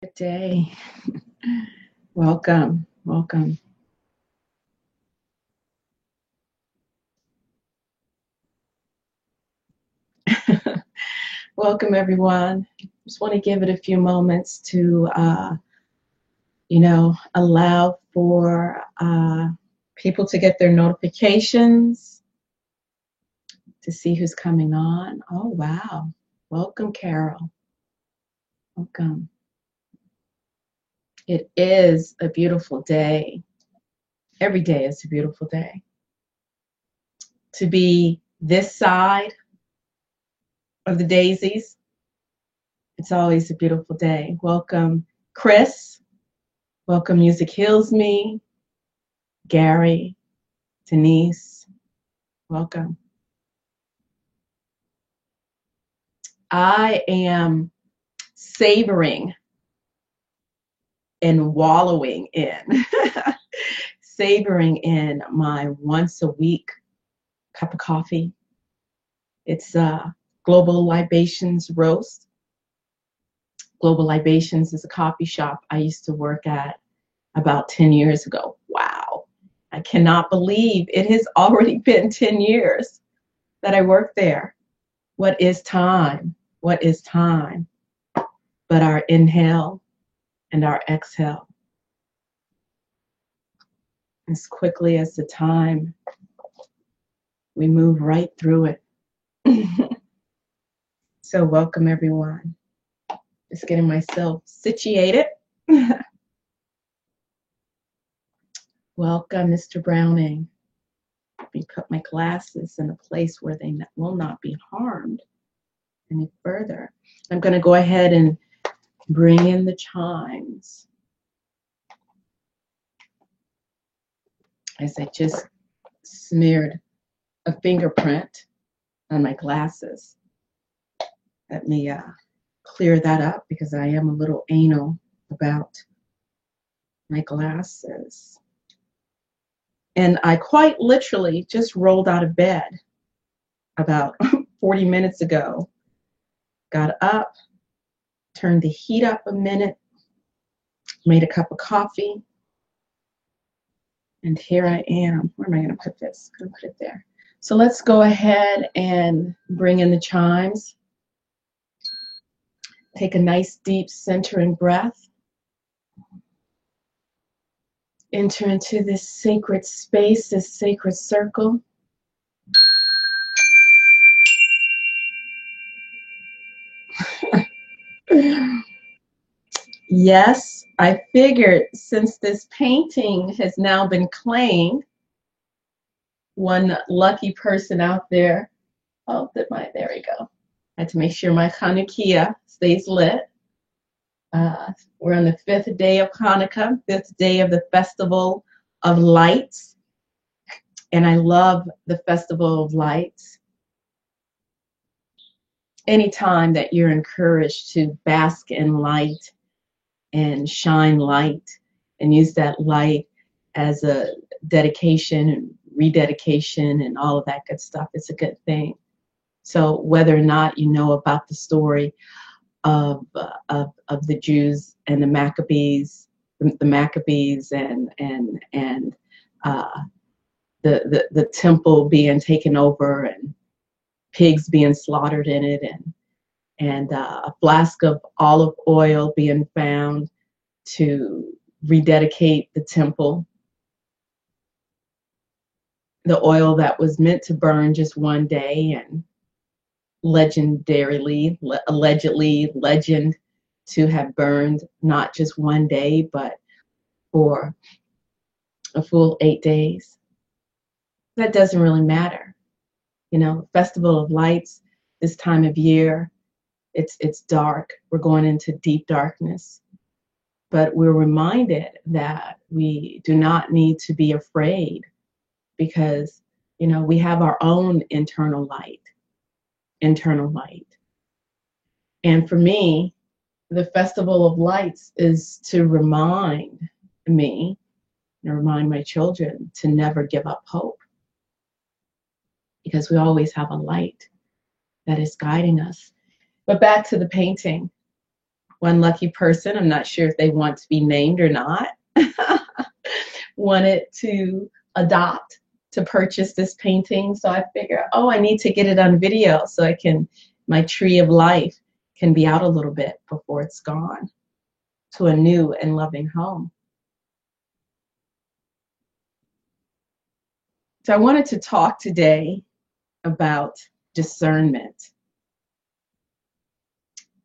Good day. Welcome. Welcome. Welcome, everyone. Just want to give it a few moments to, allow for people to get their notifications to see who's coming on. Oh, wow. Welcome, Carol. Welcome. It is a beautiful day. Every day is a beautiful day. To be this side of the daisies, it's always a beautiful day. Welcome, Chris. Welcome, Music Heals Me. Gary, Denise, welcome. I am savoring and wallowing in, savoring in my once a week cup of coffee. It's Global Libations Roast. Global Libations is a coffee shop I used to work at about 10 years ago. Wow. I cannot believe it has already been 10 years that I worked there. What is time? What is time? But our inhale and our exhale. As quickly as the time, we move right through it. So welcome, everyone. Just getting myself situated. Welcome, Mr. Browning. Let me put my glasses in a place where they will not be harmed any further. I'm going to go ahead and bring in the chimes as I just smeared a fingerprint on my glasses. Let me clear that up because I am a little anal about my glasses. And I quite literally just rolled out of bed about 40 minutes ago. Got up, turned the heat up a minute, made a cup of coffee, and here I am. Where am I going to put this? I'm going to put it there. So let's go ahead and bring in the chimes. Take a nice deep centering breath. Enter into this sacred space, this sacred circle. Yes, I figured since this painting has now been claimed, one lucky person out there. Oh, there we go. I had to make sure my Hanukkah stays lit. We're on the 5th day of Hanukkah, 5th day of the Festival of Lights. And I love the Festival of Lights. Anytime that you're encouraged to bask in light and shine light and use that light as a dedication and rededication and all of that good stuff, it's a good thing. So whether or not you know about the story of the Jews and the Maccabees and the temple being taken over and pigs being slaughtered in it and a flask of olive oil being found to rededicate the temple. The oil that was meant to burn just one day and allegedly legend to have burned not just one day, but for a full 8 days. That doesn't really matter. You know, Festival of Lights, this time of year, it's dark. We're going into deep darkness. But we're reminded that we do not need to be afraid because, you know, we have our own internal light. And for me, the Festival of Lights is to remind me and remind my children to never give up hope because we always have a light that is guiding us. But back to the painting. one lucky person, I'm not sure if they want to be named or not, wanted to adopt, to purchase this painting. So I figured, oh, I need to get it on video so my tree of life can be out a little bit before it's gone to a new and loving home. So I wanted to talk today about discernment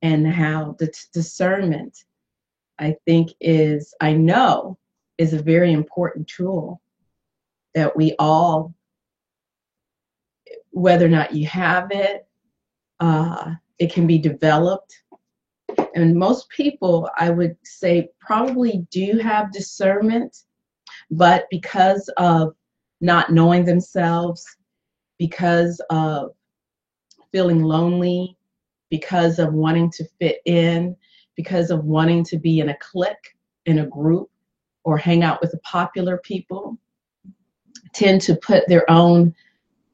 and how the discernment, I know is a very important tool that we all, whether or not you have it, it can be developed. And most people, I would say, probably do have discernment, but because of not knowing themselves, because of feeling lonely, because of wanting to fit in, because of wanting to be in a clique, in a group, or hang out with the popular people, tend to put their own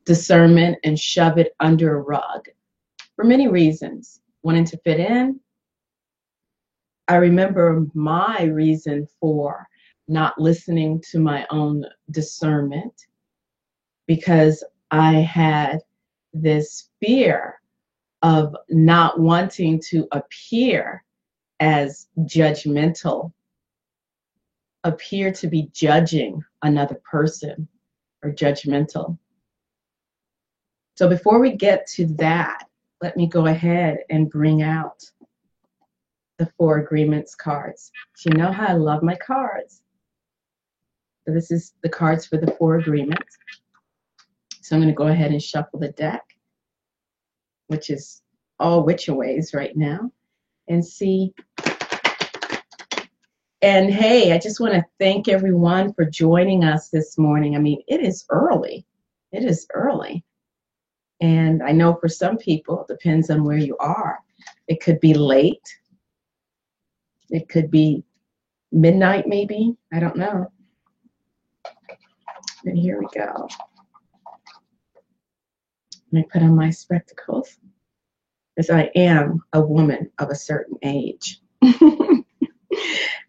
discernment and shove it under a rug for many reasons. Wanting to fit in. I remember my reason for not listening to my own discernment because I had this fear of not wanting to appear as judgmental, appear to be judging another person or judgmental. So before we get to that, let me go ahead and bring out the 4 agreements cards. You know how I love my cards. So this is the cards for the 4 agreements. So I'm going to go ahead and shuffle the deck, which is all which ways right now, and see. And hey, I just want to thank everyone for joining us this morning. I mean, it is early. It is early. And I know for some people, it depends on where you are. It could be late. It could be midnight, maybe. I don't know. And here we go. Let me put on my spectacles, because I am a woman of a certain age.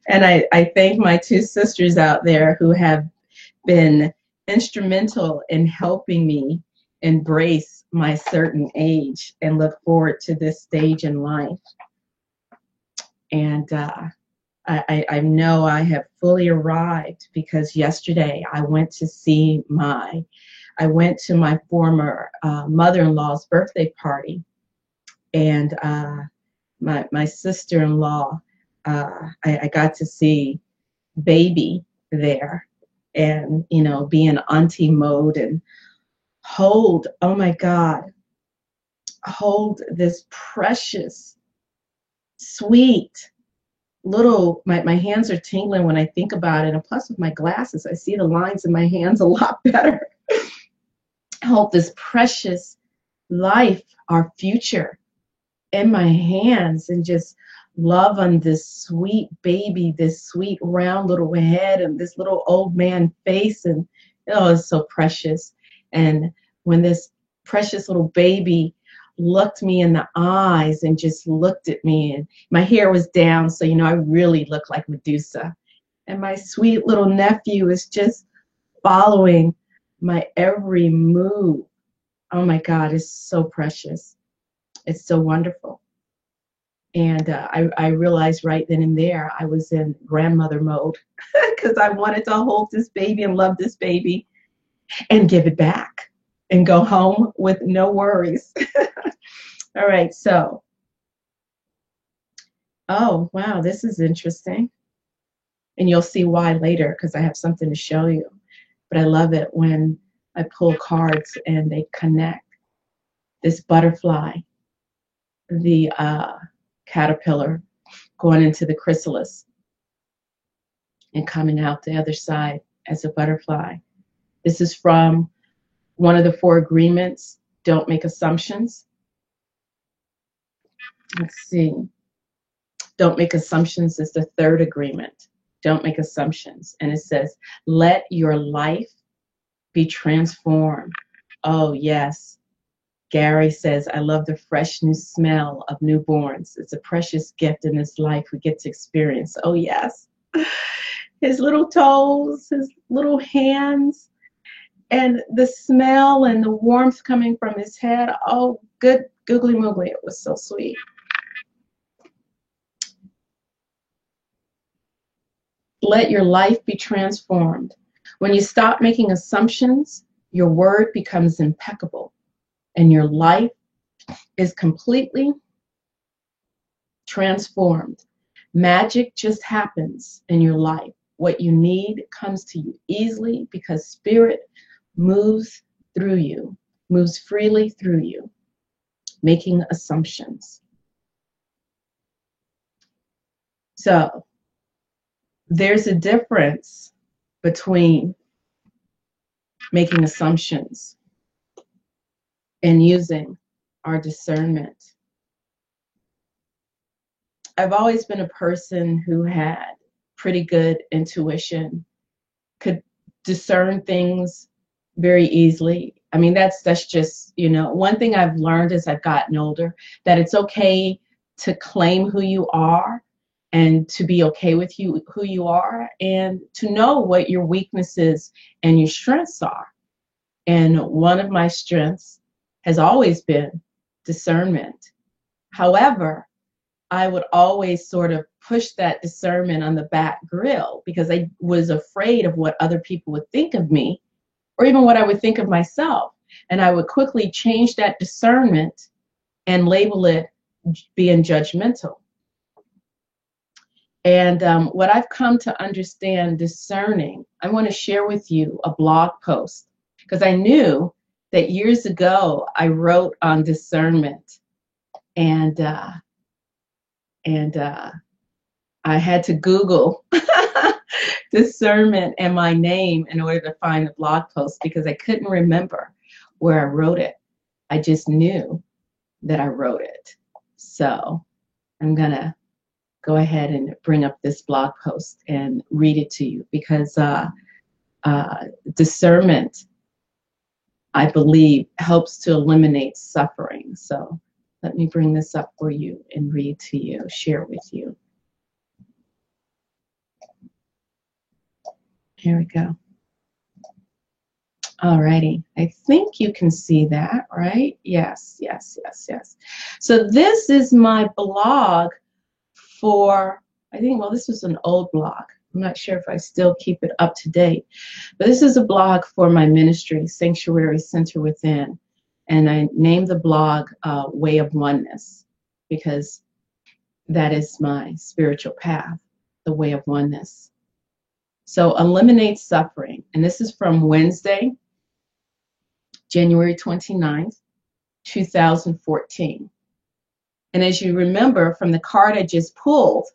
And I thank my 2 sisters out there who have been instrumental in helping me embrace my certain age and look forward to this stage in life. And I know I have fully arrived because yesterday I went to my former mother-in-law's birthday party, and my sister-in-law, I got to see baby there, and be in auntie mode and hold, oh my God, hold this precious, sweet little, my hands are tingling when I think about it, and plus with my glasses I see the lines in my hands a lot better. Hold this precious life, our future, in my hands, and just love on this sweet baby, this sweet round little head, and this little old man face, and it's so precious. And when this precious little baby looked me in the eyes and just looked at me, and my hair was down, so I really looked like Medusa, and my sweet little nephew is just following my every move. Oh my God, it's so precious. It's so wonderful. And I realized right then and there I was in grandmother mode because I wanted to hold this baby and love this baby and give it back and go home with no worries. All right, so, oh, wow, this is interesting. And you'll see why later because I have something to show you. But I love it when I pull cards and they connect. This butterfly, the caterpillar going into the chrysalis and coming out the other side as a butterfly. This is from one of the 4 agreements. Don't make assumptions. Let's see. Don't make assumptions is the 3rd agreement. Don't make assumptions. And it says, let your life be transformed. Oh, yes. Gary says, I love the fresh new smell of newborns. It's a precious gift in this life we get to experience. Oh, yes. His little toes, his little hands, and the smell and the warmth coming from his head. Oh, good googly moogly. It was so sweet. Let your life be transformed. When you stop making assumptions, your word becomes impeccable and your life is completely transformed. Magic just happens in your life. What you need comes to you easily because spirit moves through you, moves freely through you, making assumptions. So there's a difference between making assumptions and using our discernment. I've always been a person who had pretty good intuition, could discern things very easily. I mean, that's just, one thing I've learned as I've gotten older, that it's okay to claim who you are and to be okay with who you are and to know what your weaknesses and your strengths are. And one of my strengths has always been discernment. However, I would always sort of push that discernment on the back grill because I was afraid of what other people would think of me or even what I would think of myself. And I would quickly change that discernment and label it being judgmental. And what I've come to understand discerning, I want to share with you a blog post because I knew that years ago I wrote on discernment and I had to Google discernment and my name in order to find the blog post because I couldn't remember where I wrote it. I just knew that I wrote it. So I'm going to go ahead and bring up this blog post and read it to you because discernment, I believe, helps to eliminate suffering. So let me bring this up for you and read to you, share with you. Here we go. Alrighty, I think you can see that, right? Yes. So this is my blog for, I think, well, this was an old blog. I'm not sure if I still keep it up to date, but this is a blog for my ministry, Sanctuary Center Within. And I named the blog Way of Oneness because that is my spiritual path, the way of oneness. So eliminate suffering. And this is from Wednesday, January 29th, 2014. And as you remember from the card I just pulled,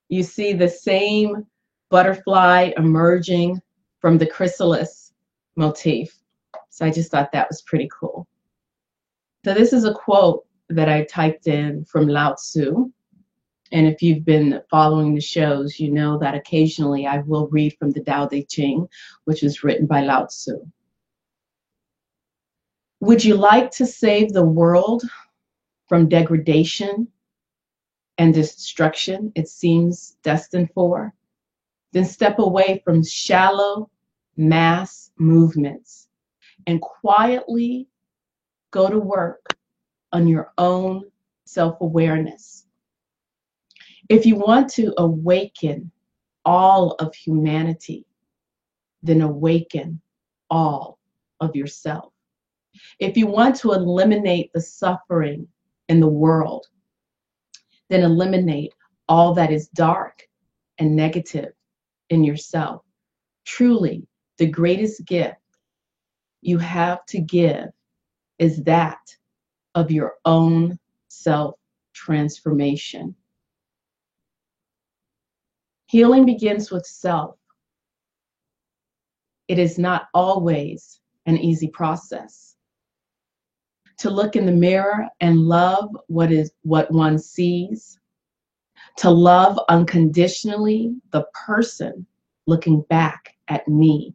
you see the same butterfly emerging from the chrysalis motif. So I just thought that was pretty cool. So this is a quote that I typed in from Lao Tzu. And if you've been following the shows, you know that occasionally I will read from the Tao Te Ching, which was written by Lao Tzu. Would you like to save the world from degradation and destruction it seems destined for? Then step away from shallow mass movements and quietly go to work on your own self-awareness. If you want to awaken all of humanity, then awaken all of yourself. If you want to eliminate the suffering in the world, then eliminate all that is dark and negative in yourself. Truly, the greatest gift you have to give is that of your own self-transformation. Healing begins with self. It is not always an easy process. To look in the mirror and love what one sees, to love unconditionally the person looking back at me.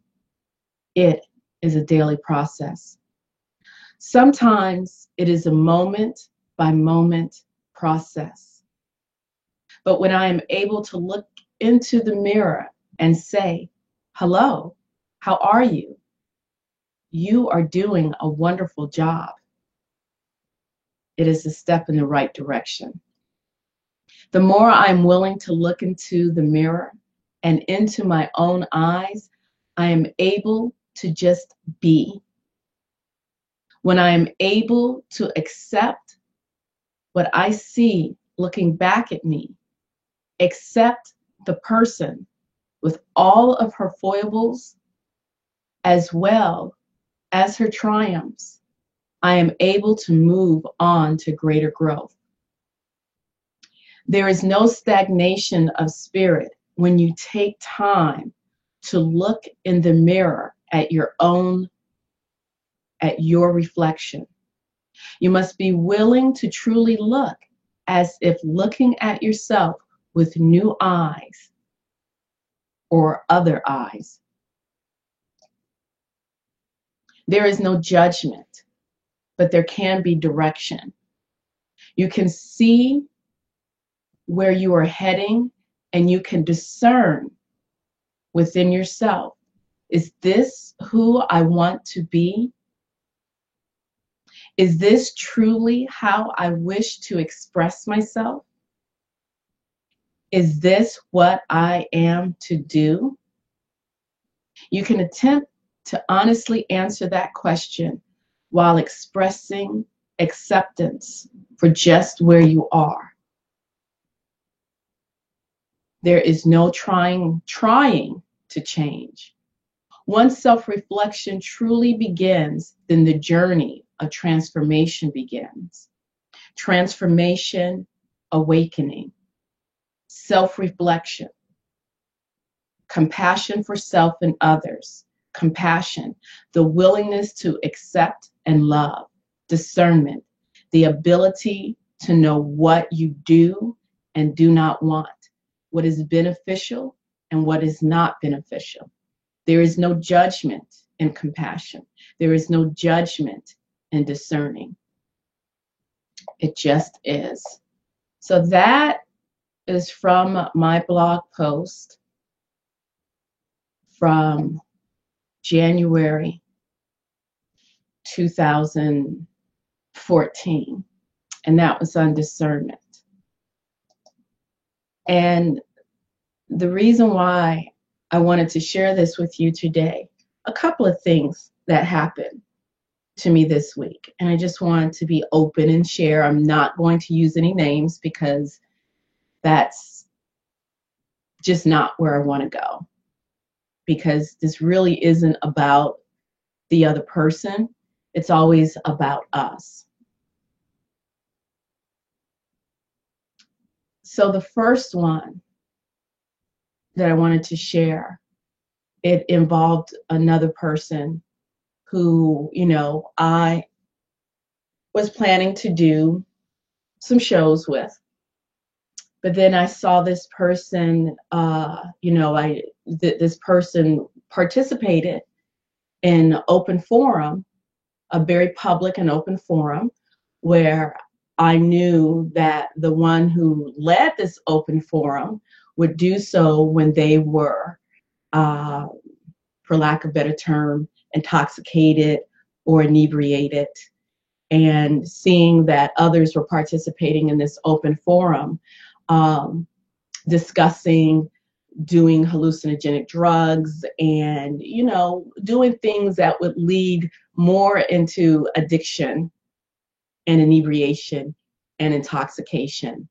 It is a daily process. Sometimes it is a moment by moment process. But when I am able to look into the mirror and say, hello, how are you? You are doing a wonderful job. It is a step in the right direction. The more I'm willing to look into the mirror and into my own eyes, I am able to just be. When I am able to accept what I see looking back at me, accept the person with all of her foibles as well as her triumphs, I am able to move on to greater growth. There is no stagnation of spirit when you take time to look in the mirror at your reflection. You must be willing to truly look as if looking at yourself with new eyes or other eyes. There is no judgment, but there can be direction. You can see where you are heading, and you can discern within yourself, is this who I want to be? Is this truly how I wish to express myself? Is this what I am to do? You can attempt to honestly answer that question while expressing acceptance for just where you are. There is no trying to change. Once self-reflection truly begins, then the journey of transformation begins. Transformation, awakening, self-reflection, compassion for self and others, compassion, the willingness to accept and love, discernment, the ability to know what you do and do not want, what is beneficial and what is not beneficial. There is no judgment in compassion. There is no judgment in discerning. It just is. So that is from my blog post from January 2014, and that was on discernment. And the reason why I wanted to share this with you today, a couple of things that happened to me this week, and I just wanted to be open and share. I'm not going to use any names because that's just not where I want to go, because this really isn't about the other person. It's always about us. So the first one that I wanted to share, it involved another person who, I was planning to do some shows with. But then I saw this person, this person participated in open forum, a very public and open forum, where I knew that the one who led this open forum would do so when they were, for lack of a better term, intoxicated or inebriated. And seeing that others were participating in this open forum, discussing doing hallucinogenic drugs and, doing things that would lead more into addiction and inebriation and intoxication.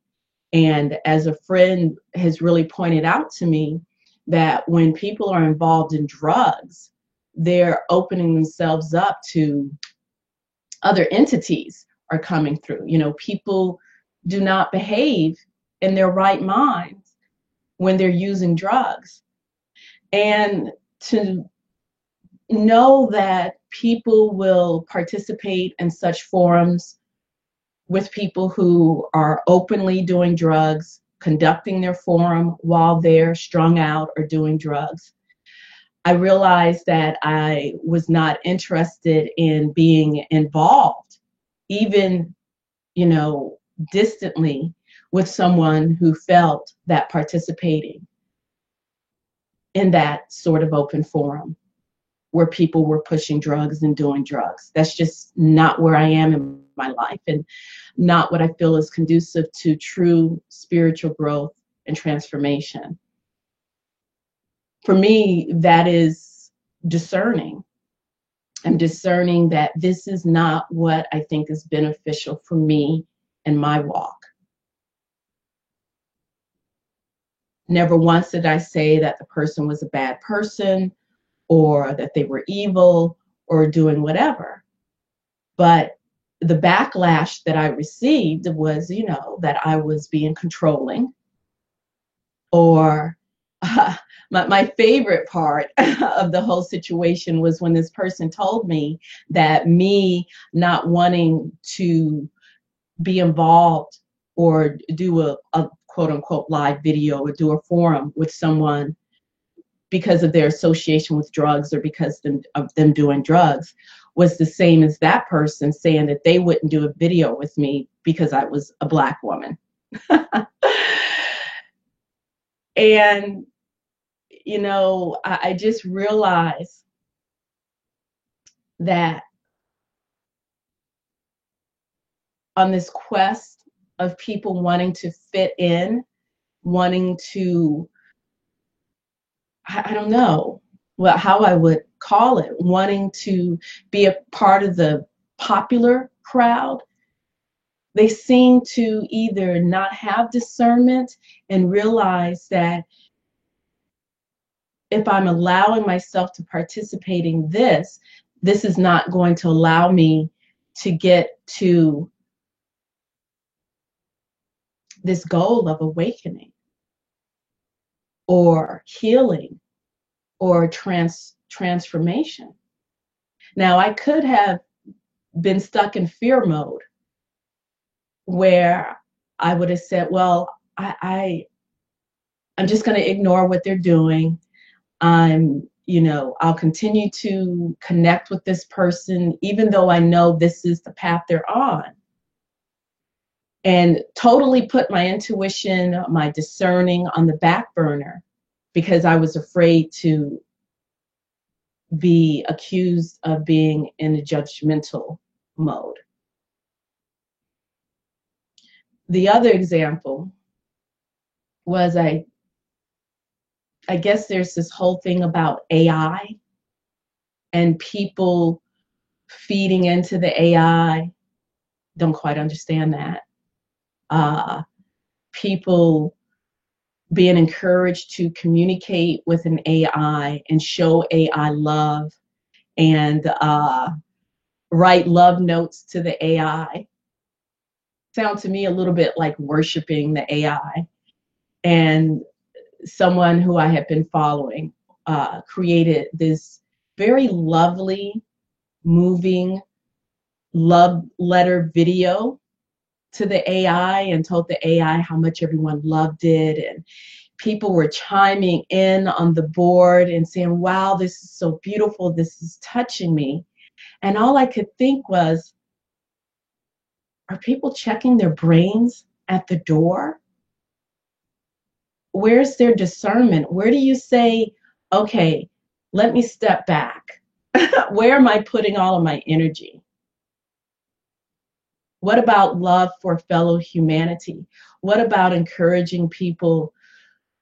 And as a friend has really pointed out to me, that when people are involved in drugs, they're opening themselves up to other entities are coming through. People do not behave in their right minds when they're using drugs. And to know that people will participate in such forums with people who are openly doing drugs, conducting their forum while they're strung out or doing drugs, I realized that I was not interested in being involved, even, you know, distantly, with someone who felt that participating in that sort of open forum where people were pushing drugs and doing drugs. That's just not where I am in my life, and not what I feel is conducive to true spiritual growth and transformation. For me, that is discerning. I'm discerning that this is not what I think is beneficial for me in my walk. Never once did I say that the person was a bad person or that they were evil or doing whatever. But the backlash that I received was, you know, that I was being controlling, or my favorite part of the whole situation was when this person told me that me not wanting to be involved or do a quote unquote live video or do a forum with someone because of their association with drugs or because of them doing drugs was the same as that person saying that they wouldn't do a video with me because I was a Black woman. And, you know, I just realized that on this quest of people wanting to fit in, wanting to, I don't know well how I would call it, wanting to be a part of the popular crowd, they seem to either not have discernment and realize that if I'm allowing myself to participate in this, this is not going to allow me to get to this goal of awakening or healing or transformation. Now, I could have been stuck in fear mode where I would have said, well, I'm just going to ignore what they're doing. I'll continue to connect with this person, even though I know this is the path they're on. And totally put my intuition, my discerning on the back burner because I was afraid to be accused of being in a judgmental mode. The other example was I guess there's this whole thing about AI and people feeding into the AI. Don't quite understand that. People being encouraged to communicate with an AI and show AI love and write love notes to the AI. Sound to me a little bit like worshiping the AI. And someone who I had been following created this very lovely, moving love letter video to the AI and told the AI how much everyone loved it. And people were chiming in on the board and saying, wow, this is so beautiful. This is touching me. And all I could think was, are people checking their brains at the door? Where's their discernment? Where do you say, okay, let me step back? Where am I putting all of my energy? What about love for fellow humanity? What about encouraging people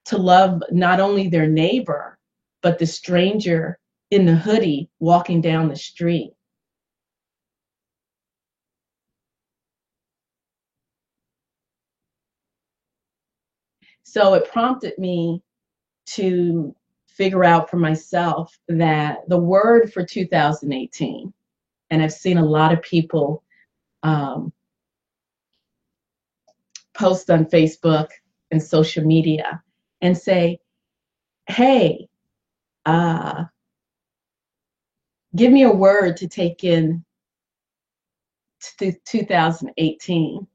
to love not only their neighbor, but the stranger in the hoodie walking down the street? So it prompted me to figure out for myself that the word for 2018, and I've seen a lot of people um, post on Facebook and social media and say, hey, uh, give me a word to take in to 2018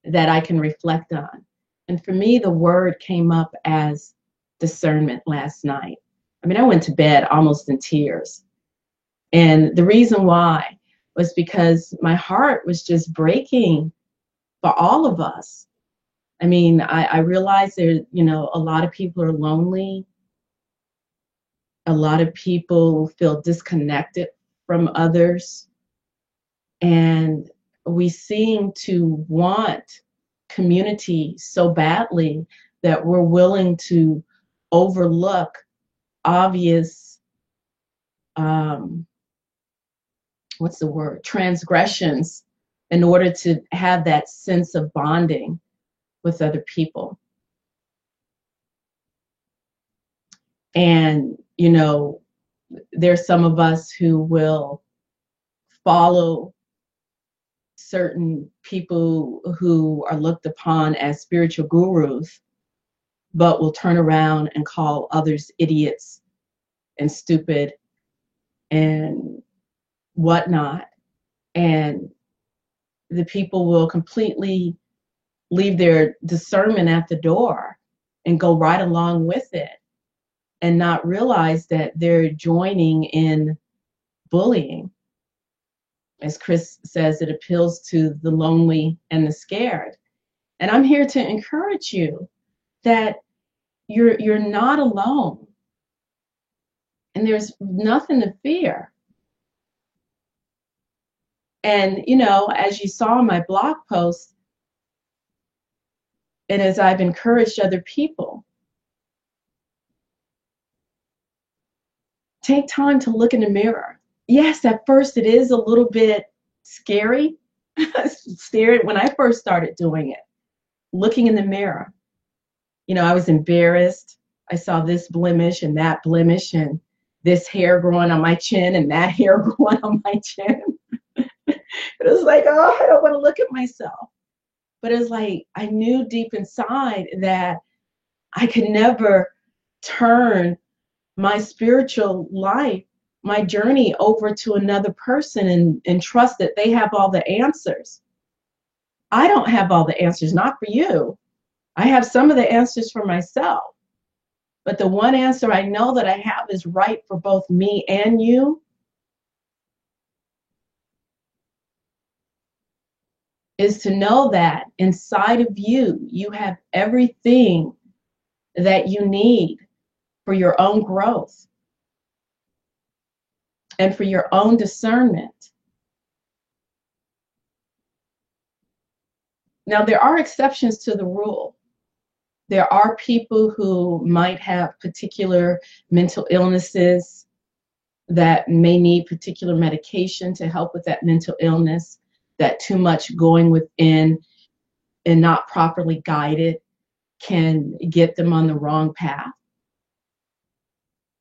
that I can reflect on. And for me, the word came up as discernment last night. I mean, I went to bed almost in tears. And the reason why was because my heart was just breaking for all of us. I mean, I realized there, you know, a lot of people are lonely. A lot of people feel disconnected from others. And we seem to want community so badly that we're willing to overlook obvious, um, what's the word, transgressions in order to have that sense of bonding with other people. And, you know, there's some of us who will follow certain people who are looked upon as spiritual gurus, but will turn around and call others idiots and stupid and whatnot. And the people will completely leave their discernment at the door and go right along with it and not realize that they're joining in bullying. As Chris says, it appeals to the lonely and the scared. And I'm here to encourage you that you're not alone and there's nothing to fear. And you know, as you saw in my blog post, and as I've encouraged other people, take time to look in the mirror. Yes, at first it is a little bit scary. Scary when I first started doing it, looking in the mirror. You know, I was embarrassed. I saw this blemish and that blemish and this hair growing on my chin and that hair growing on my chin. It was like, oh, I don't want to look at myself. But it was like I knew deep inside that I could never turn my spiritual life, my journey over to another person and trust that they have all the answers. I don't have all the answers, not for you. I have some of the answers for myself. But the one answer I know that I have is right for both me and you is to know that inside of you, you have everything that you need for your own growth and for your own discernment. Now, there are exceptions to the rule. There are people who might have particular mental illnesses that may need particular medication to help with that mental illness, that too much going within and not properly guided can get them on the wrong path.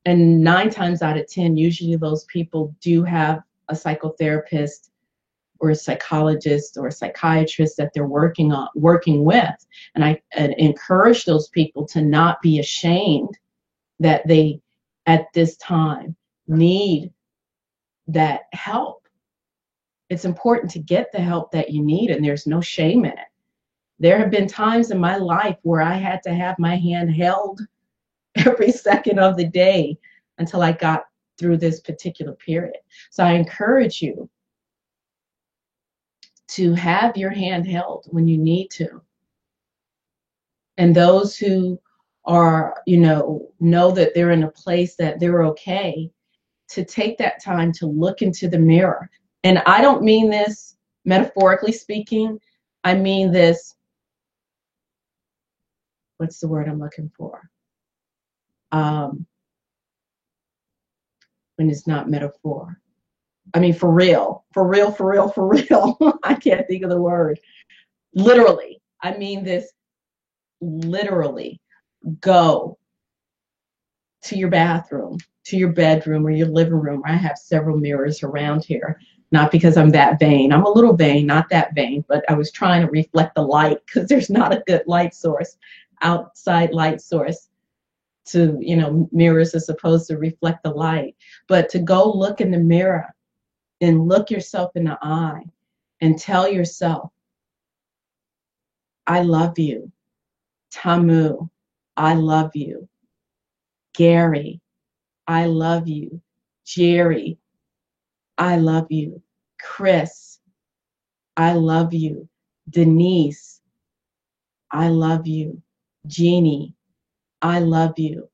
And 9 times out of 10, usually those people do have a psychotherapist or a psychologist or a psychiatrist that they're working with. And I encourage those people to not be ashamed that they, at this time, need that help. It's important to get the help that you need, and there's no shame in it. There have been times in my life where I had to have my hand held every second of the day until I got through this particular period. So I encourage you to have your hand held when you need to. And those who are, you know that they're in a place that they're okay, to take that time to look into the mirror. And I don't mean this metaphorically speaking. I mean this, what's the word I'm looking for? When it's not metaphor. I mean, for real, for real, for real, for real. I can't think of the word. Literally. I mean this literally. Go to your bathroom, to your bedroom or your living room. I have several mirrors around here, not because I'm that vain. I'm a little vain, not that vain, but I was trying to reflect the light because there's not a good light source, outside light source to, mirrors are supposed to reflect the light. But to go look in the mirror and look yourself in the eye and tell yourself, I love you. Tamu, I love you. Gary, I love you. Jerry, I love you. Chris, I love you. Denise, I love you. Jeannie, I love you.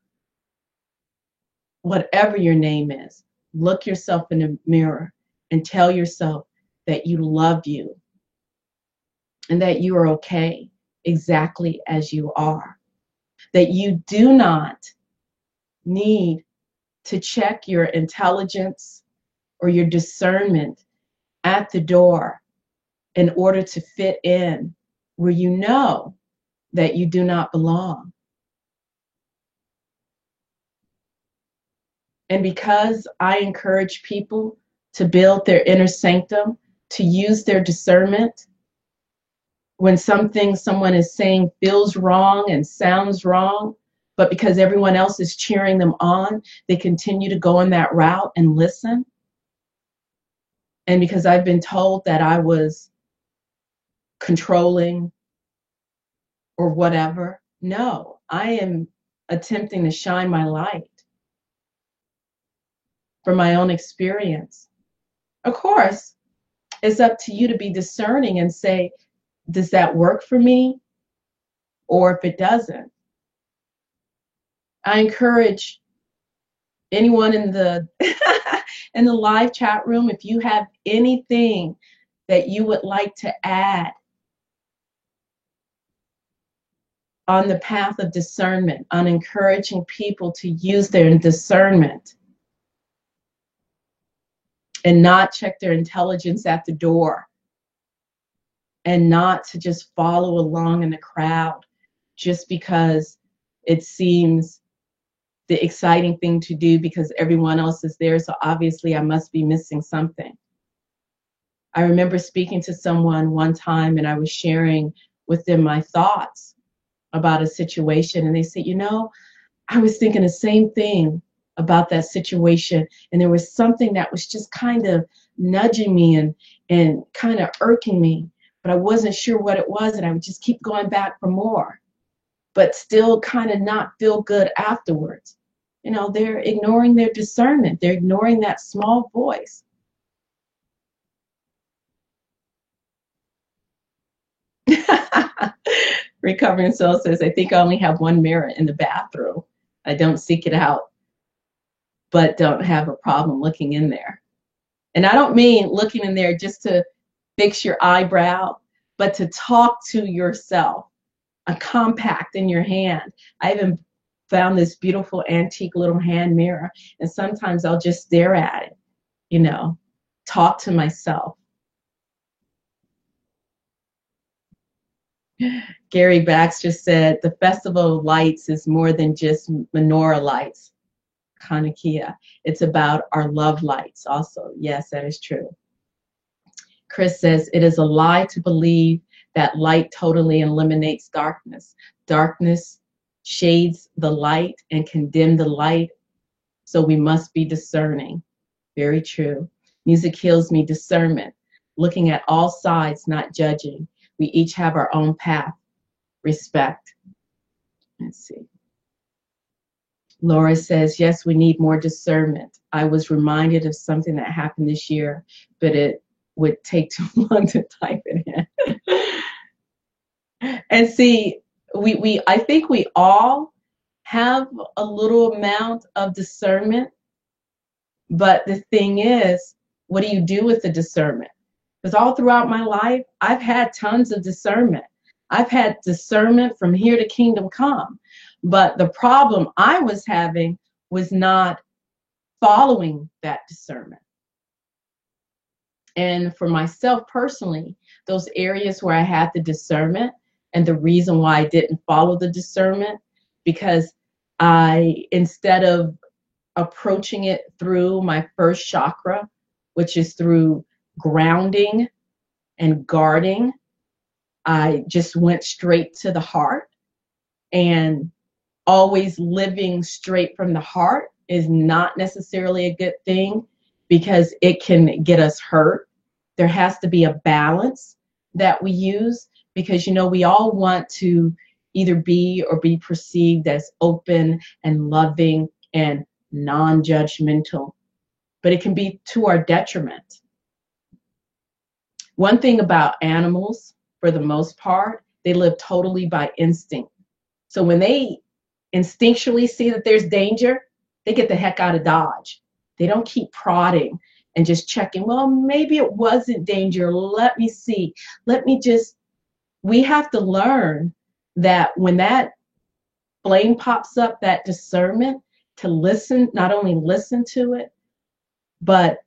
Whatever your name is, look yourself in the mirror and tell yourself that you love you and that you are okay exactly as you are. That you do not need to check your intelligence or your discernment at the door in order to fit in where you know that you do not belong. And because I encourage people to build their inner sanctum, to use their discernment, when something someone is saying feels wrong and sounds wrong, but because everyone else is cheering them on, they continue to go on that route and listen. And because I've been told that I was controlling or whatever, no, I am attempting to shine my light from my own experience. Of course, it's up to you to be discerning and say, does that work for me? Or if it doesn't, I encourage anyone in the in the live chat room, if you have anything that you would like to add on the path of discernment, on encouraging people to use their discernment and not check their intelligence at the door, and not to just follow along in the crowd just because it seems the exciting thing to do because everyone else is there, so obviously I must be missing something. I remember speaking to someone one time and I was sharing with them my thoughts about a situation, and they said, you know, I was thinking the same thing about that situation, and there was something that was just kind of nudging me and kind of irking me, but I wasn't sure what it was, and I would just keep going back for more, but still kind of not feel good afterwards. You know, they're ignoring their discernment. They're ignoring that small voice. Recovering Soul says, I think I only have one mirror in the bathroom. I don't seek it out, but don't have a problem looking in there. And I don't mean looking in there just to fix your eyebrow, but to talk to yourself, a compact in your hand. I even found this beautiful antique little hand mirror, and sometimes I'll just stare at it, you know, talk to myself. Gary Baxter said, the Festival of Lights is more than just menorah lights, Hanukkah. It's about our love lights also. Yes, that is true. Chris says, it is a lie to believe that light totally eliminates darkness. Darkness shades the light and condemn the light, so we must be discerning. Very true. Music heals me, discernment, looking at all sides, not judging. We each have our own path. Respect. Let's see. Laura says, yes, we need more discernment. I was reminded of something that happened this year, but it would take too long to type it in. And see, I think we all have a little amount of discernment, but the thing is, what do you do with the discernment? Because all throughout my life, I've had tons of discernment. I've had discernment from here to kingdom come. But the problem I was having was not following that discernment. And for myself personally, those areas where I had the discernment, and the reason why I didn't follow the discernment, because instead of approaching it through my first chakra, which is through grounding and guarding, I just went straight to the heart. And always living straight from the heart is not necessarily a good thing because it can get us hurt. There has to be a balance that we use because, you know, we all want to either be or be perceived as open and loving and non-judgmental, but it can be to our detriment. One thing about animals, for the most part, they live totally by instinct. So when they instinctually see that there's danger, they get the heck out of Dodge. They don't keep prodding and just checking, well, maybe it wasn't danger. Let me see. We have to learn that when that flame pops up, that discernment, to listen, not only listen to it, but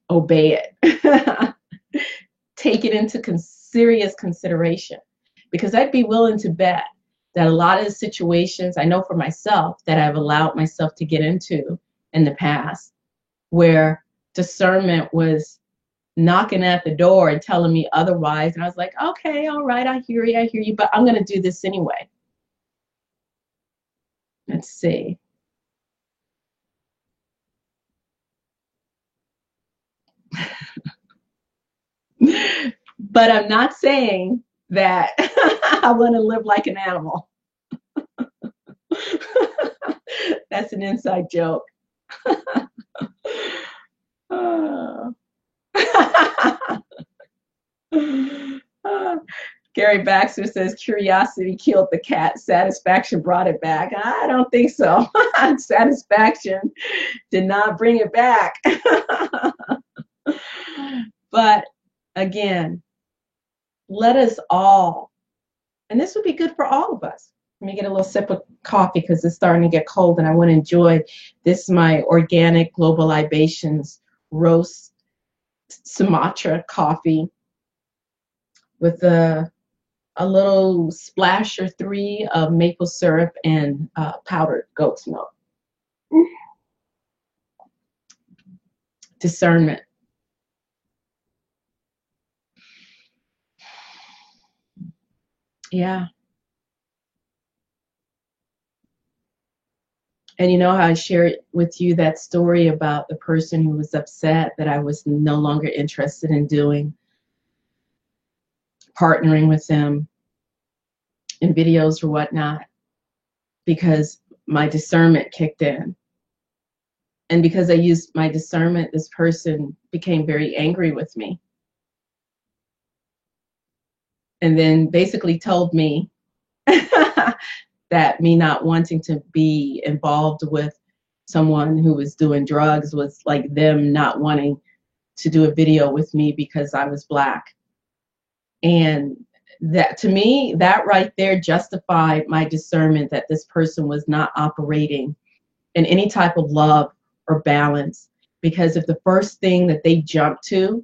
obey it. Take it into serious consideration. Because I'd be willing to bet that a lot of the situations, I know for myself, that I've allowed myself to get into in the past, where discernment was knocking at the door and telling me otherwise. And I was like, okay, all right, I hear you, but I'm going to do this anyway. Let's see. But I'm not saying that I want to live like an animal. That's an inside joke. Gary Baxter says curiosity killed the cat, satisfaction brought it back. I don't think so. Satisfaction did not bring it back. But again, let us all, and this would be good for all of us. Let me get a little sip of coffee because it's starting to get cold and I want to enjoy this, my organic Global Libations roast Sumatra coffee with a little splash or three of maple syrup and powdered goat's milk. Discernment. Yeah. And you know how I shared with you that story about the person who was upset that I was no longer interested in partnering with them in videos or whatnot, because my discernment kicked in. And because I used my discernment, this person became very angry with me. And then basically told me that me not wanting to be involved with someone who was doing drugs was like them not wanting to do a video with me because I was Black. And that, to me, that right there justified my discernment that this person was not operating in any type of love or balance. Because if the first thing that they jump to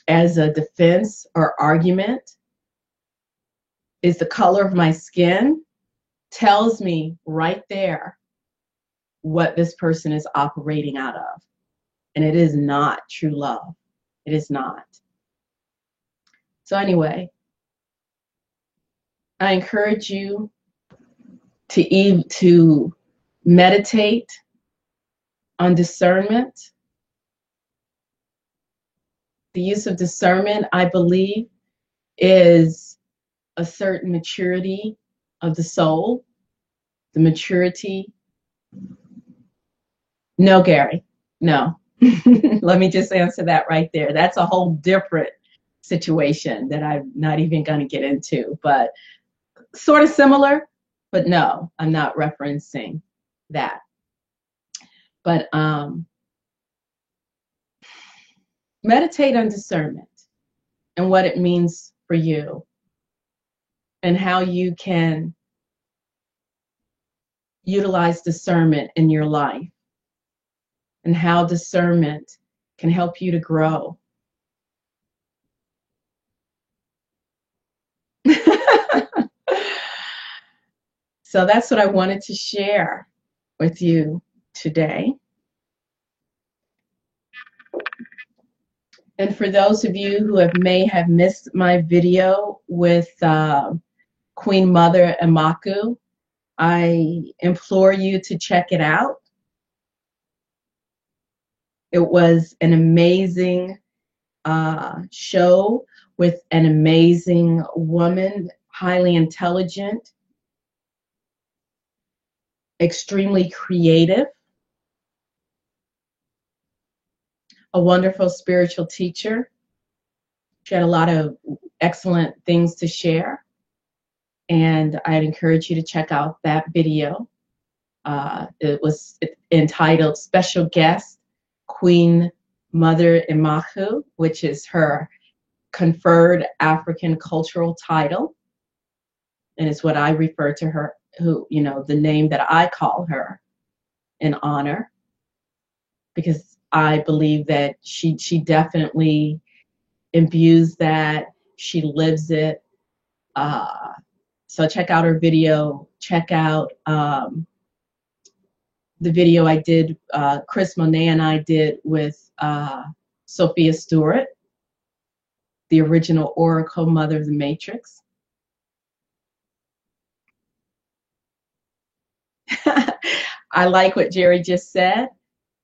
as a defense or argument is the color of my skin, tells me right there what this person is operating out of. And it is not true love. It is not. So anyway, I encourage you to meditate on discernment. The use of discernment, I believe, is a certain maturity of the soul. The maturity. No, Gary, no. Let me just answer that right there. That's a whole different situation that I'm not even going to get into, but sort of similar, but no, I'm not referencing that. But meditate on discernment and what it means for you and how you can utilize discernment in your life and how discernment can help you to grow. So that's what I wanted to share with you today. And for those of you who may have missed my video with Queen Mother Amaku, I implore you to check it out. It was an amazing show with an amazing woman, highly intelligent, extremely creative, a wonderful spiritual teacher. She had a lot of excellent things to share, and I'd encourage you to check out that video. It was entitled Special Guest, Queen Mother Imahu, which is her conferred African cultural title, and it's what I refer to her, who, you know, the name that I call her in honor, because I believe that she definitely imbues that, she lives it. So check out her video. Check out the video I did, Chris Monet and I did with Sophia Stewart, the original Oracle Mother of the Matrix. I like what Jerry just said.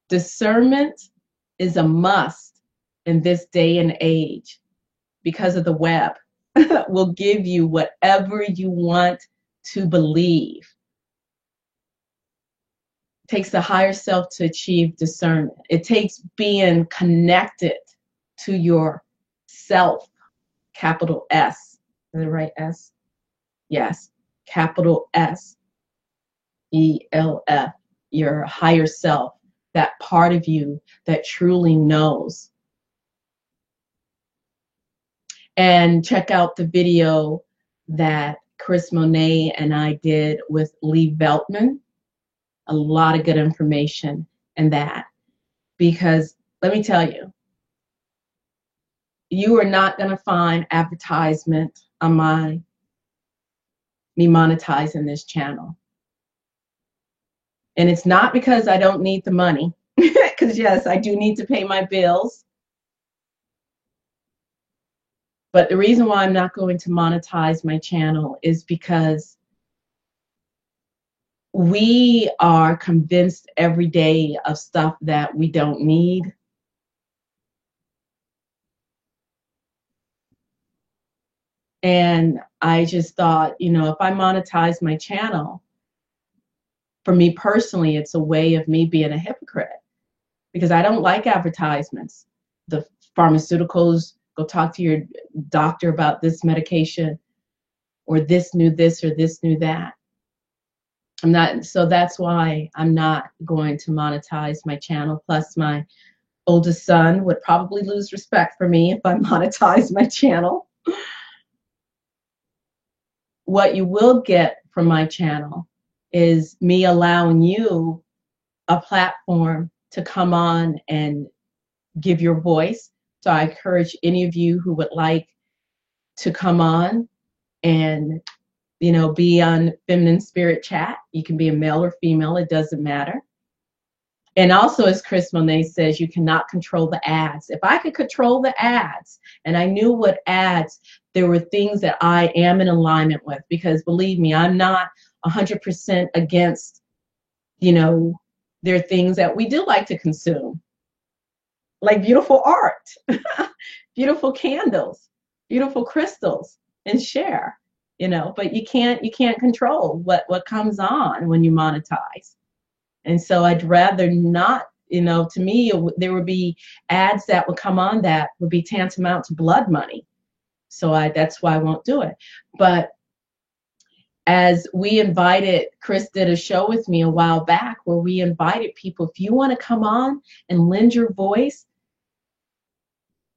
Discernment is a must in this day and age because of the web. Will give you whatever you want to believe. It takes the higher self to achieve discernment. It takes being connected to your self, capital S. Is it right? S? Yes. Capital S, ELF, your higher self, that part of you that truly knows. And check out the video that Chris Monet and I did with Lee Veltman. A lot of good information in that, because let me tell you, you are not going to find advertisement on me monetizing this channel. And it's not because I don't need the money, because yes, I do need to pay my bills. But the reason why I'm not going to monetize my channel is because we are convinced every day of stuff that we don't need. And I just thought, you know, if I monetize my channel, for me personally, it's a way of me being a hypocrite, because I don't like advertisements. The pharmaceuticals, go talk to your doctor about this medication, or this new this, or this new that. I'm not, so that's why I'm not going to monetize my channel. Plus, my oldest son would probably lose respect for me if I monetize my channel. What you will get from my channel is me allowing you a platform to come on and give your voice. So I encourage any of you who would like to come on and, you know, be on Feminine Spirit Chat. You can be a male or female, it doesn't matter. And also, as Chris Monet says, you cannot control the ads. If I could control the ads and I knew what ads, there were things that I am in alignment with, because believe me, I'm not 100% against, you know, there are things that we do like to consume, like beautiful art, beautiful candles, beautiful crystals, and share, you know, but you can't control what comes on when you monetize. And so I'd rather not, you know, to me, there would be ads that would come on that would be tantamount to blood money. So that's why I won't do it. But as we invited, Chris did a show with me a while back where we invited people, if you want to come on and lend your voice,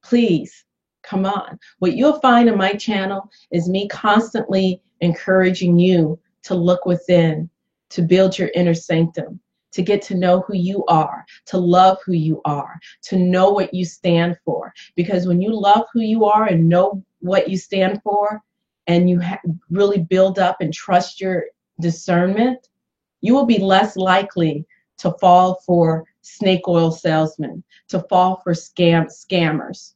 please come on. What you'll find in my channel is me constantly encouraging you to look within, to build your inner sanctum, to get to know who you are, to love who you are, to know what you stand for. Because when you love who you are and know what you stand for, and you really build up and trust your discernment, you will be less likely to fall for snake oil salesmen, to fall for scammers.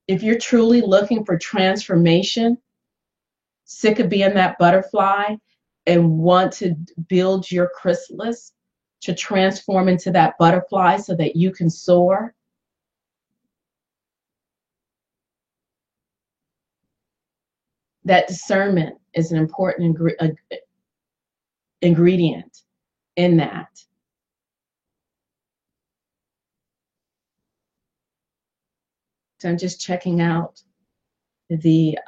If you're truly looking for transformation, sick of being that butterfly, and want to build your chrysalis to transform into that butterfly so that you can soar, that discernment is an important ingredient in that. So I'm just checking out the,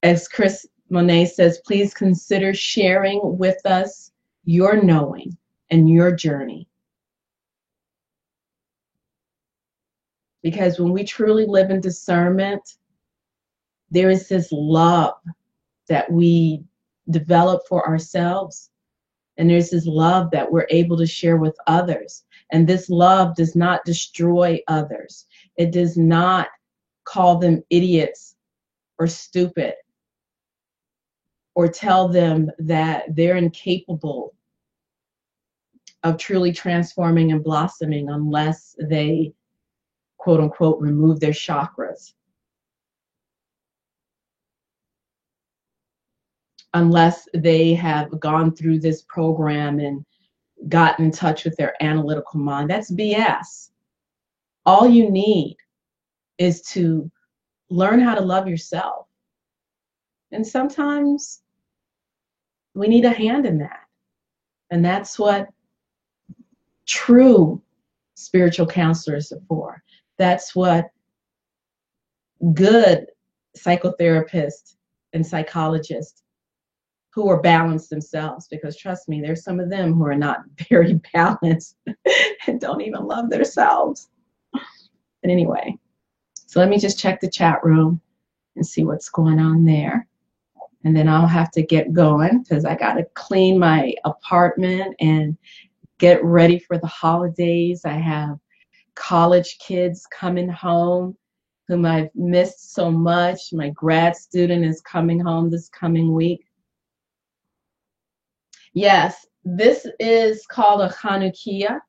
as Chris Monet says, please consider sharing with us your knowing and your journey. Because when we truly live in discernment, there is this love that we develop for ourselves. And there's this love that we're able to share with others. And this love does not destroy others. It does not call them idiots or stupid or tell them that they're incapable of truly transforming and blossoming unless they, quote unquote, remove their chakras. Unless they have gone through this program and gotten in touch with their analytical mind. That's BS. All you need is to learn how to love yourself. And sometimes we need a hand in that. And that's what true spiritual counselors are for. That's what good psychotherapists and psychologists who are balanced themselves, because trust me, there's some of them who are not very balanced and don't even love themselves. But anyway, so let me just check the chat room and see what's going on there. And then I'll have to get going because I got to clean my apartment and get ready for the holidays. I have college kids coming home whom I've missed so much. My grad student is coming home this coming week. Yes, this is called a Chanukiah,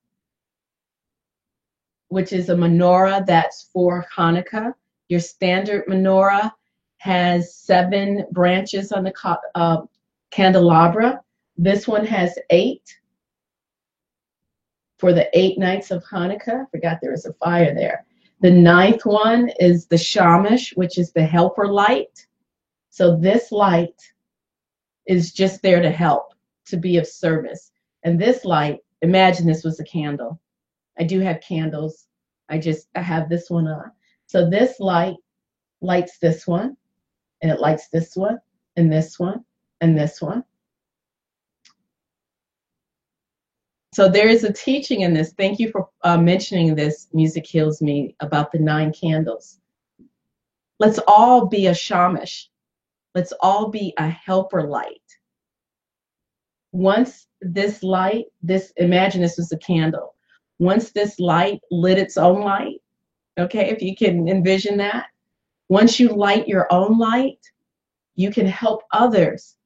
which is a menorah that's for Hanukkah. Your standard menorah has 7 branches on the candelabra. This one has 8 for the 8 nights of Hanukkah. I forgot there was a fire there. The 9th one is the shamash, which is the helper light. So this light is just there to help, to be of service. And this light, imagine this was a candle. I do have candles. I have this one on. So this light lights this one, and it lights this one, and this one, and this one. So there is a teaching in this. Thank you for mentioning this, Music Heals Me, about the 9 candles. Let's all be a shamash. Let's all be a helper light. Once this light, imagine this was a candle. Once this light lit its own light, okay, if you can envision that, once you light your own light, you can help others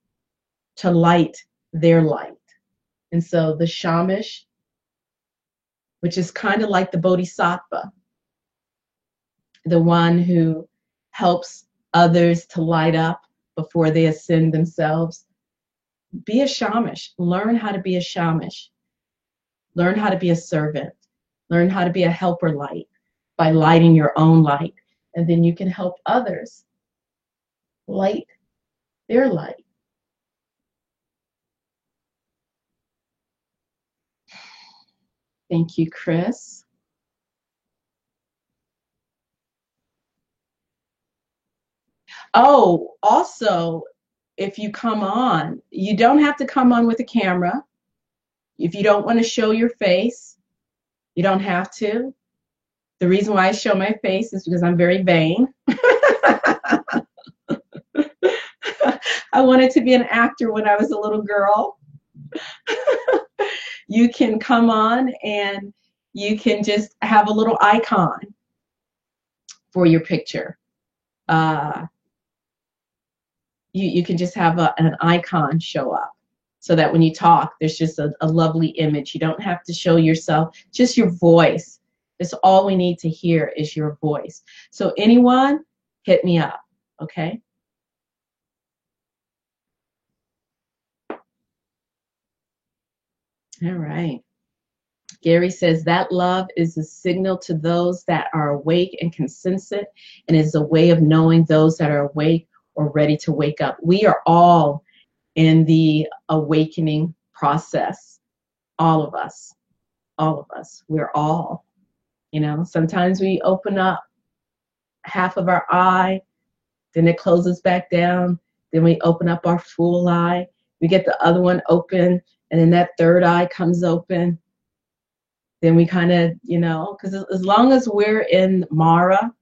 to light their light. And so the shamash, which is kind of like the bodhisattva, the one who helps others to light up before they ascend themselves, be a shamash. Learn how to be a shamash. Learn how to be a servant. Learn how to be a helper light by lighting your own light. And then you can help others light their light. Thank you, Chris. Oh, also, if you come on, you don't have to come on with a camera. If you don't want to show your face, you don't have to. The reason why I show my face is because I'm very vain. I wanted to be an actor when I was a little girl. You can come on and you can just have a little icon for your picture. You can just have an icon show up so that when you talk, there's just a lovely image. You don't have to show yourself, just your voice. That's all we need to hear is your voice. So anyone, hit me up, okay? All right. Gary says that love is a signal to those that are awake and can sense it, and is a way of knowing those that are awake or ready to wake up. We are all in the awakening process. All of us, all of us, we're all, sometimes we open up half of our eye, then it closes back down, then we open up our full eye, we get the other one open, and then that third eye comes open. Then we kind of, because as long as we're in Mara,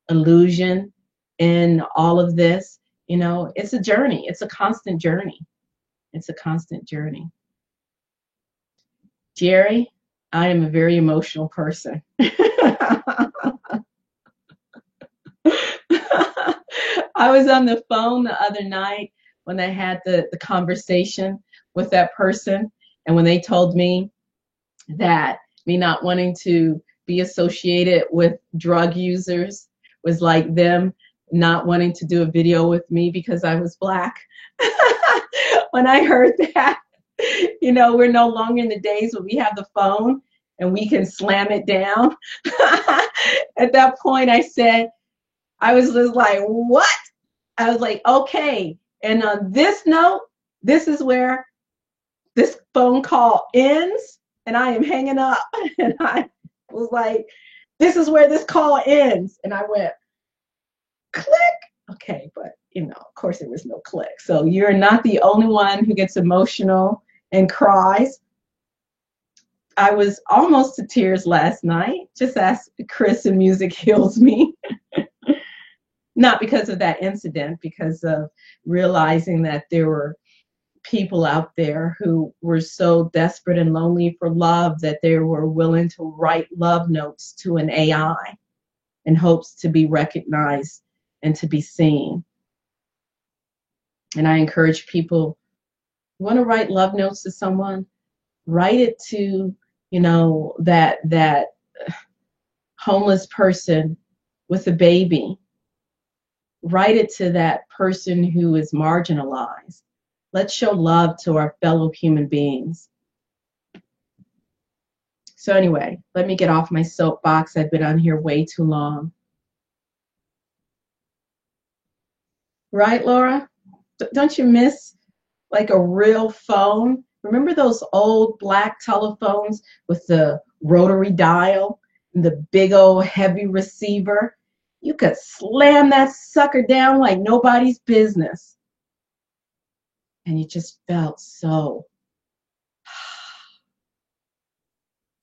illusion, in all of this, it's a journey. It's a constant journey. It's a constant journey. Jerry, I am a very emotional person. I was on the phone the other night when I had the conversation with that person, and when they told me that me not wanting to be associated with drug users was like them not wanting to do a video with me because I was Black. When I heard that, we're no longer in the days when we have the phone and we can slam it down. At that point, I was just like, what? I was like, okay. And on this note, this is where this phone call ends, and I am hanging up. And I was like, this is where this call ends. And I went, click. Okay, but of course there was no click. So you're not the only one who gets emotional and cries. I was almost to tears last night. Just ask Chris and Music Heals Me. Not because of that incident, because of realizing that there were people out there who were so desperate and lonely for love that they were willing to write love notes to an AI in hopes to be recognized and to be seen. And I encourage people, you want to write love notes to someone, write it to, that homeless person with a baby. Write it to that person who is marginalized. Let's show love to our fellow human beings. So anyway, let me get off my soapbox. I've been on here way too long. Right, Laura? Don't you miss like a real phone? Remember those old Black telephones with the rotary dial and the big old heavy receiver? You could slam that sucker down like nobody's business. And you just felt so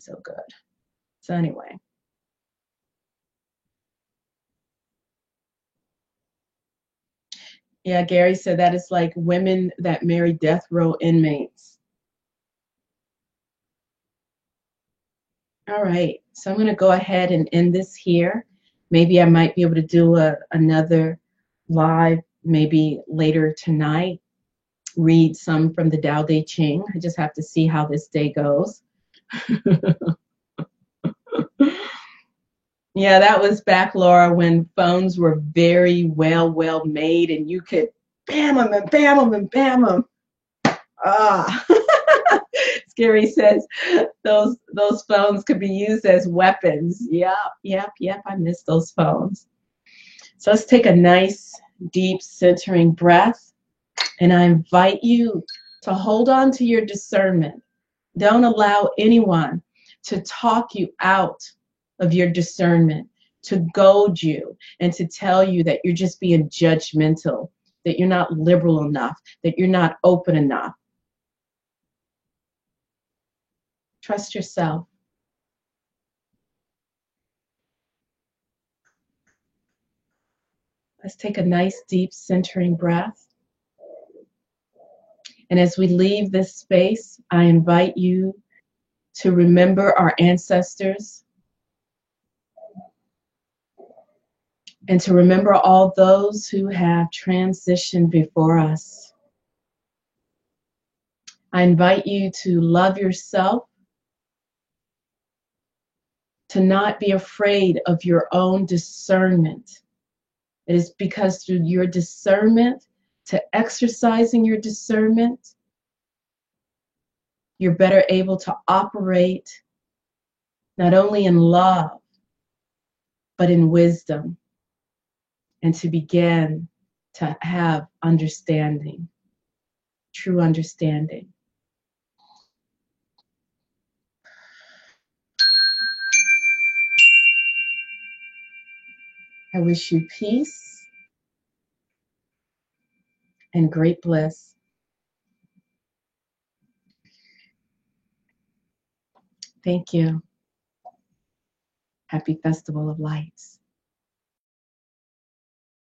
good. So anyway. Yeah, Gary said that it's like women that marry death row inmates. All right, so I'm going to go ahead and end this here. Maybe I might be able to do another live, maybe later tonight, read some from the Tao Te Ching. I just have to see how this day goes. Yeah, that was back, Laura, when phones were very well made and you could bam them and bam them and bam them. Ah. Scary says those phones could be used as weapons. Yep. I miss those phones. So let's take a nice, deep, centering breath. And I invite you to hold on to your discernment. Don't allow anyone to talk you out of your discernment, to goad you and to tell you that you're just being judgmental, that you're not liberal enough, that you're not open enough. Trust yourself. Let's take a nice, deep, centering breath. And as we leave this space, I invite you to remember our ancestors and to remember all those who have transitioned before us. I invite you to love yourself, to not be afraid of your own discernment. It is because through your discernment, to exercising your discernment, you're better able to operate not only in love, but in wisdom, and to begin to have understanding. true understanding. I wish you peace and great bliss. Thank you. Happy Festival of Lights.